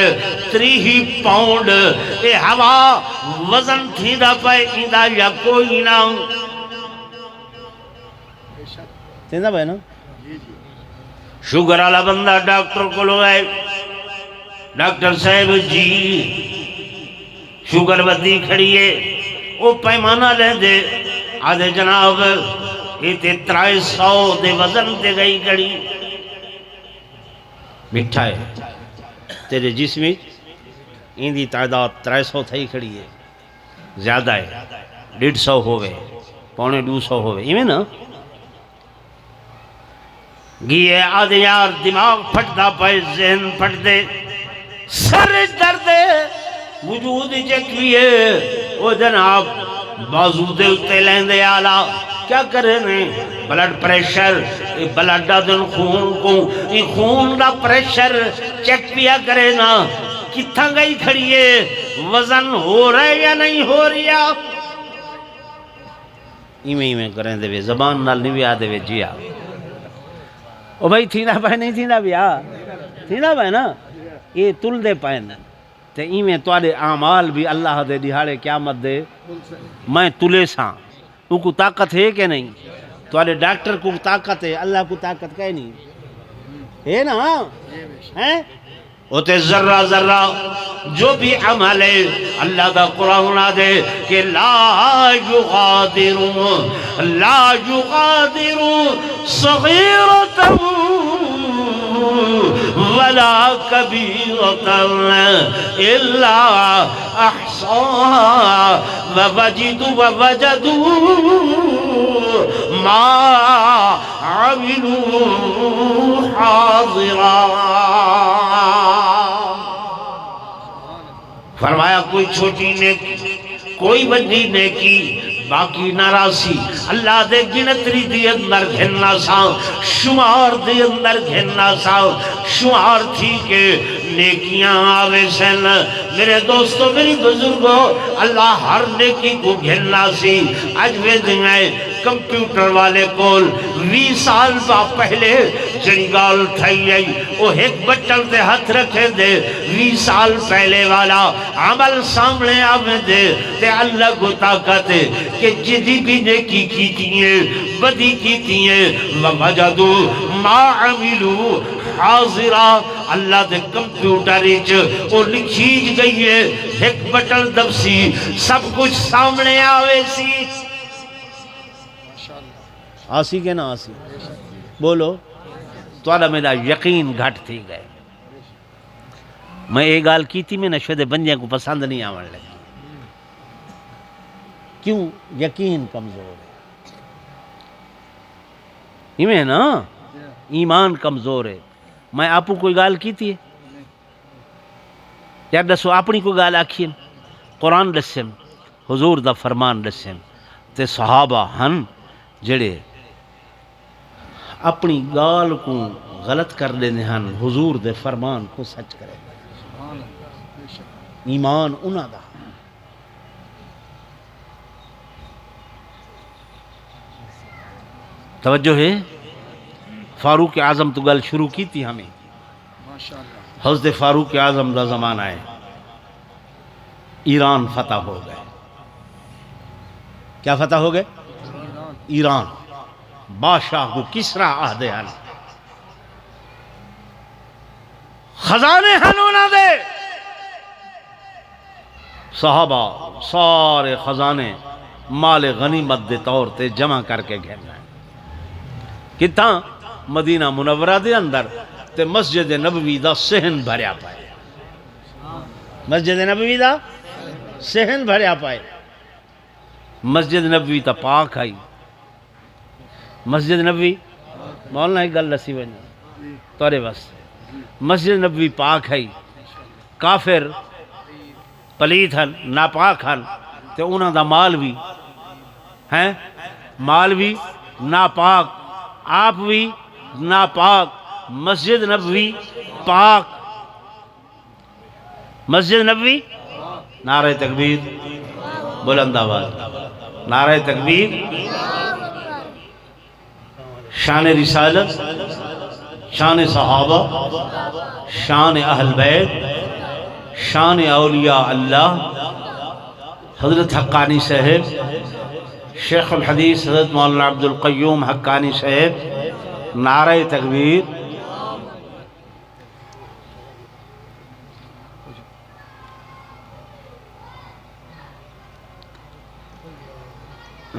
30 پاؤنڈ اے ہوا وزن تھی دا پائے دا یا کوئی نہ تیندہ بھائی نا شگر والا بندہ ڈاکٹر کو لو آئے ڈاکٹر صاحب جی شگر بدی کھڑی ہے وہ پیمانہ لے دے آدھے جناب ایتے 300 دے وزن دے گئی کھڑی مٹھا ہے تیرے جسمی ان دی تعداد 300 تھئی کھڑی ہے زیادہ ہے 150 ہوئے 150 ہوئے ایمیں نا گیے آدھے یار دماغ پھٹتا پائے ذہن پھٹ دے سر درد وجود چکویے او جناب بازو دے اتے لیندے آلا کیا کرے نہیں بلڈ پریشر بلڈ دن خون کو یہ خون دا پریشر چیک پیا کرے نا کتھا گئی کھڑیے وزن ہو رہے یا نہیں ہو رہا ایمیں کریں دے وے زبان نال نہیں بھی آدھے وے جیا او بھائی تھینا پائے نہیں تھینا بھی تھینا پائے نا یہ تل دے پائے نا تے ایمیں توڑے اعمال بھی اللہ دے دہاڑے قیامت دے میں تلے ساں او کو طاقت ہے کہ نہیں توڑے ڈاکٹر کو طاقت ہے اللہ کو طاقت کہے نہیں ہے نا ہیں او تے ذرہ ذرہ جو بھی عمل ہے اللہ دا قرآن دے کہ لا یغادر صغیرتا ولا کبیرتا الا احصاها ووجدوا ما عملوا حاضرا فرمایا کوئی چھوٹی نیکی کوئی بڑی نیکی باقی ناراضی اللہ دے گنتری دی اندر گھننا سا شمار دی اندر گھننا سا شمار تھی کہ نیکیاں آوے سن میرے دوستو میری بزرگو اللہ ہر نیکی کو گھننا سی آج وے دنائے کمپیوٹر والے کول 20 سال با پہلے جڑی گال تھائی آئی وہ ایک بٹن تے ہاتھ رکھے دے 20 سال پہلے والا عمل سامنے آوے دے تے اللہ کو طاقت ہے کہ جدی بھی نیکی کیتی ہیں بدی کیتی ہیں وَوَجَدُوا مَا عَمِلُوا حاضرہ اللہ دے کمپیوٹر وہ لکھیج گئی ہے ایک بٹن دبسی سب کچھ سامنے آوے سی آسی کے نا آسی بولو توڑا میرا یقین گھٹ تھی گئے میں ایک گال کی تھی میں نشد بندیاں کو پسند نہیں آوڑ لگی کیوں یقین کمزور ہے ایمیں نا ایمان کمزور ہے میں آپو کوئی گال کی تھی یا دسو اپنی کوئی گال آکھین قرآن دسم حضور دا فرمان دسم تے صحابہ ہن جڑے اپنی گال کو غلط کر دینے ہن حضور دے فرمان کو سچ کرے ایمان انہاں دا توجہ ہے؟ فاروق اعظم تو گل شروع کی تھی ہمیں، حضرت فاروق اعظم دا زمانہ ہے، ایران فتح ہو گئے۔ کیا فتح ہو گئے؟ ایران، بادشاہ کو کسرا آہدے ہن، خزانے ہن انہاں دے، صحابہ سارے خزانے مال غنیمت دے طور تے جمع کر کے گھر رہے ہیں۔ کتھاں؟ مدینہ منورہ دے اندر تے مسجد نبوی دا صحن بھریا پائے، مسجد نبوی دا صحن بھریا پائے۔ مسجد نبوی تا پاک آئی، مسجد نبوی مولانا ایک گل لسی بنا تورے بس، مسجد نبوی پاک آئی، کافر پلیت ہن ناپاک ہن تے انہاں دا مال بھی ہیں، مال بھی ناپاک، آپ بھی ناپاک، مسجد نبوی پاک، مسجد نبوی۔ نعرہ تکبیر، بلند آواز، نعرہ تکبیر۔ شان رسالت، شان صحابہ، شان اہل بیت، شان اولیاء اللہ، حضرت حقانی صاحب، شیخ الحدیث حضرت مولانا عبد القیوم حقانی صاحب، نعرہ تکبیر۔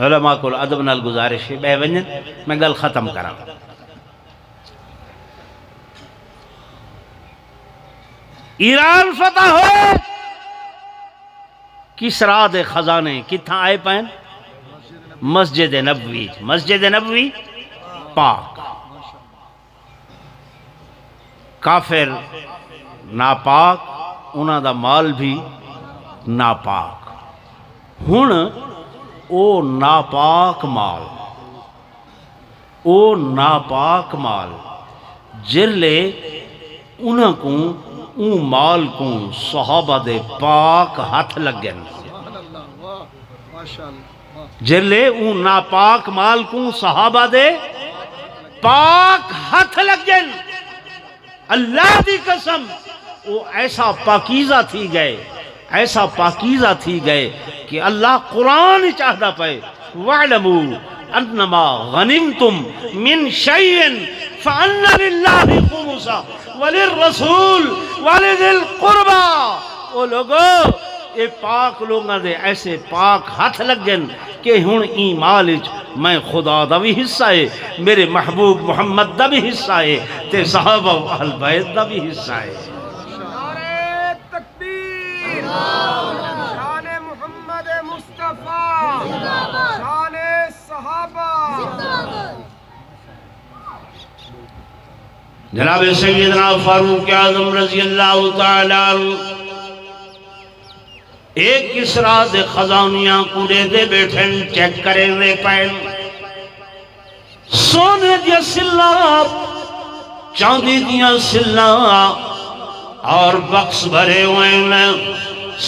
علماء کو ادب نال گزارش ہے بے ونجن میں گل ختم کراں۔ ایران فتح ہوئے، کسرا دے خزانے کتھاں آئے پائیں؟ مسجد نبوی، مسجد نبوی پاک، کافر ناپاک، انہاں دا مال بھی ناپاک۔ ہن او ناپاک مال، او ناپاک مال جرلے انہاں کو اون مال کو صحابہ دے پاک ہاتھ لگن، جرلے اون ناپاک مال کو صحابہ دے پاک ہاتھ لگن، اللہ دی قسم وہ ایسا پاکیزہ تھی گئے، ایسا پاکیزہ تھی گئے کہ اللہ قرآن چاہتا پائے وَعْلَمُوا أَنَّمَا غَنِمْتُمْ مِنْ شَيْءٍ فَأَنَّ لِلَّهِ خُمُسَهُ وَلِلرَّسُولِ وَلِذِي الْقُرْبَى۔ وہ لوگوں یہ پاک لوگاں دے ایسے پاک ہاتھ لگن کہ ہن این مال میں خدا دا بھی حصہ ہے، میرے محبوب محمد دا بھی حصہ ہے، تے صحابہ و اہل بیت دا بھی حصہ ہے۔ نعرہ تکبیر، شان محمد مصطفیٰ، شان صحابہ۔ جناب سیدنا فاروق اعظم رضی اللہ تعالیٰ عنہ ایک کسرا دے خزانیاں کوڑے دے بیٹھن چیک کریں دے پائن، سونے دیا سلّا، چاندی دیا سلّا اور بکس بھرے ہوئے ہیں،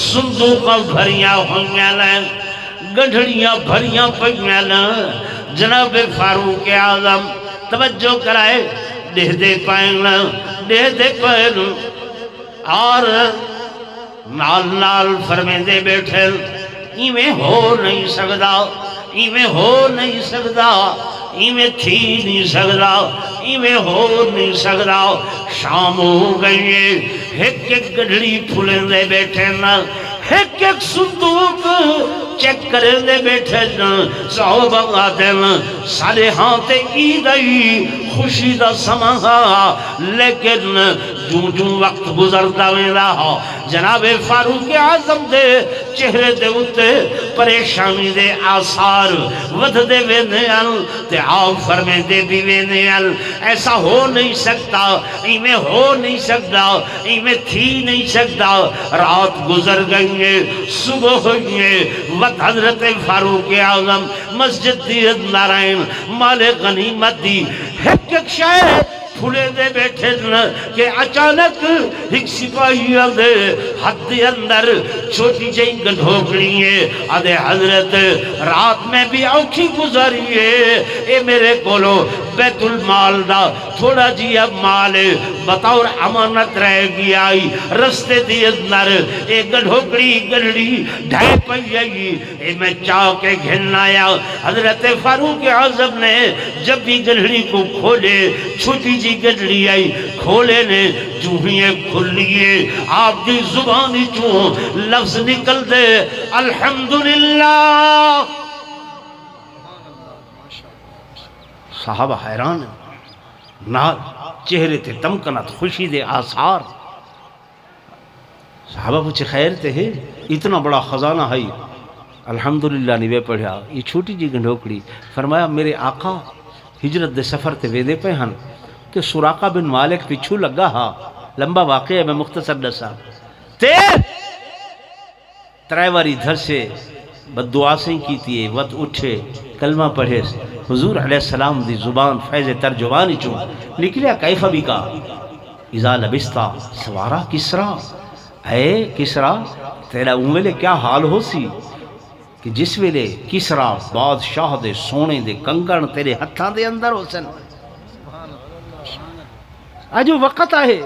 صندوقہ بھریاں ہوئیں ہیں، گڑھڑیاں بھریاں پڑھیں ہیں۔ جناب فاروق اعظم توجہ کرائے، دے دے پائن، دے دے پائن، اور نال نال فرمے دے بیٹھے، ایویں ہو نہیں سکدا، ایویں ہو نہیں سکدا، ایویں تھی نہیں سکدا، ایویں ہو نہیں سکدا۔ شام ہو گئی ہے، ایک ایک گڑھڑی پھولیں دے بیٹھے نا، ایک ایک صندوق چیک کریں دے بیٹھے نا۔ صحابہ آتے نا، سارے ہاں تے عید آئی، خوشی دا سماں، لیکن جوں جوں وقت گزرتا میں رہا، جناب فاروق اعظم دے چہرے دے اتے پریشانی دے آثار ودھ دے وینیال تے آپ فرمے دے بھی وینیال۔ ایسا ہو نہیں سکتا، ایمیں ہو نہیں سکتا، ایمیں تھی نہیں سکتا۔ رات گزر گئی ہے، صبح ہوئی ہے، وقت حضرت فاروق اعظم مسجد دی نارائن مال غنیمت دی ایک ایک شاید پھولے دے بیٹھے کہ اچانک ایک سپاہی دے حد اندر چھوٹی جائیں گندھوکڑی ہے، آدھے حضرت رات میں بھی اوکھی گزاری ہے، اے میرے کولو بیت المال دا تھوڑا جیا مال بطور امانت رہ گیا رستے دی اندر اے گڑھوکڑی گڑھڑی ڈھائے پئی آئی اے میں چاہ کے گھن آیا حضرت فاروق اعظم نے جب بھی گڑھڑی کو کھولے چھوٹی جی گڑھڑی آئی کھولے نے چوہیے کھل لیے آپ کی زبانی چوہ لفظ نکل دے الحمدللہ صحابہ حیران نال چہرے تے تمکنت خوشی دے آثار صحابہ پوچھے خیر تے ہے اتنا بڑا خزانہ ہے الحمدللہ نہیں پڑھیا یہ چھوٹی جی گنڈھوکڑی فرمایا میرے آقا ہجرت دے سفر تے ویدے پہ ہن کہ سراقہ بن مالک پچھو لگا ہا لمبا واقعہ ہے میں مختصر دسا تے ترائیواری دھر سے بد دعا سے کی تیے وقت اٹھے کلمہ پڑھے حضور علیہ السلام دی زبان فیض ترجمانی چون نکلیا کیفہ بھی کا اذا لبستا سوارا کسرا اے کسرا تیرا اوملے کیا حال ہو سی کہ جس ویلے کسرا بادشاہ دے سونے دے کنگن تیرے ہتھاں دے اندر ہو سن آجو وقت آئے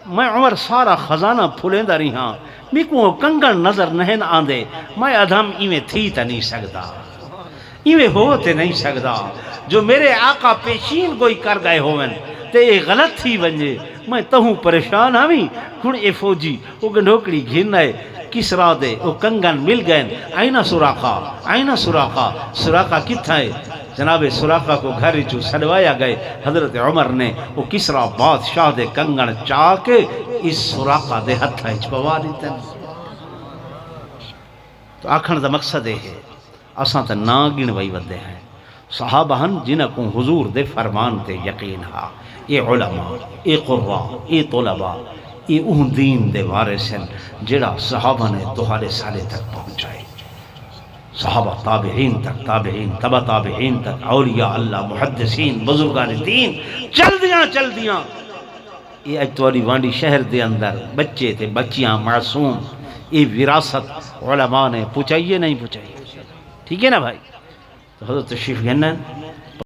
میں عمر سارا خزانہ پھولیں دا رہی ہاں میں کو کنگن نظر نہیں آندے میں ادھم ایویں تھی تا نہیں سکتا ایویں ہوتے نہیں سکتا جو میرے آقا پیشین کوئی کر گئے ہوئن تے یہ غلط تھی بنجے میں تہوں پریشان ہمیں ہن اے فوجی وہ گنڈھوکڑی گھن آئے کسرا دے وہ کنگن مل گئے آئینہ سراقہ سراقہ کتھا ہے جناب سراقہ کو گھر چو سڑوایا گئے حضرت عمر نے وہ کسرا بادشاہ دے کنگن چاہ کے اس سراقہ دے ہتھا پوا دیتے تو آکھن دا مقصد ہے اساں تے نا گن وئی ودے ہیں صحابہ ہن جنہ کو حضور دے فرمان تے یقین ہا اے علماء اے قراء اے طلباء اے اون دین دے وارث ہیں جڑا صحابہ نے تہاڈے سالے تک پہنچائے صحابہ تابعین تک تابعین تبع تابعین تک اولیاء اللہ محدثین بزرگان دین چل دیاں یہ اج تواری وانڈی شہر دے اندر بچے تے بچیاں معصوم یہ وراثت علماء نے پوچھائیے نہیں پوچھائیے ٹھیک ہے نا بھائی تو حضرت تشریف گنن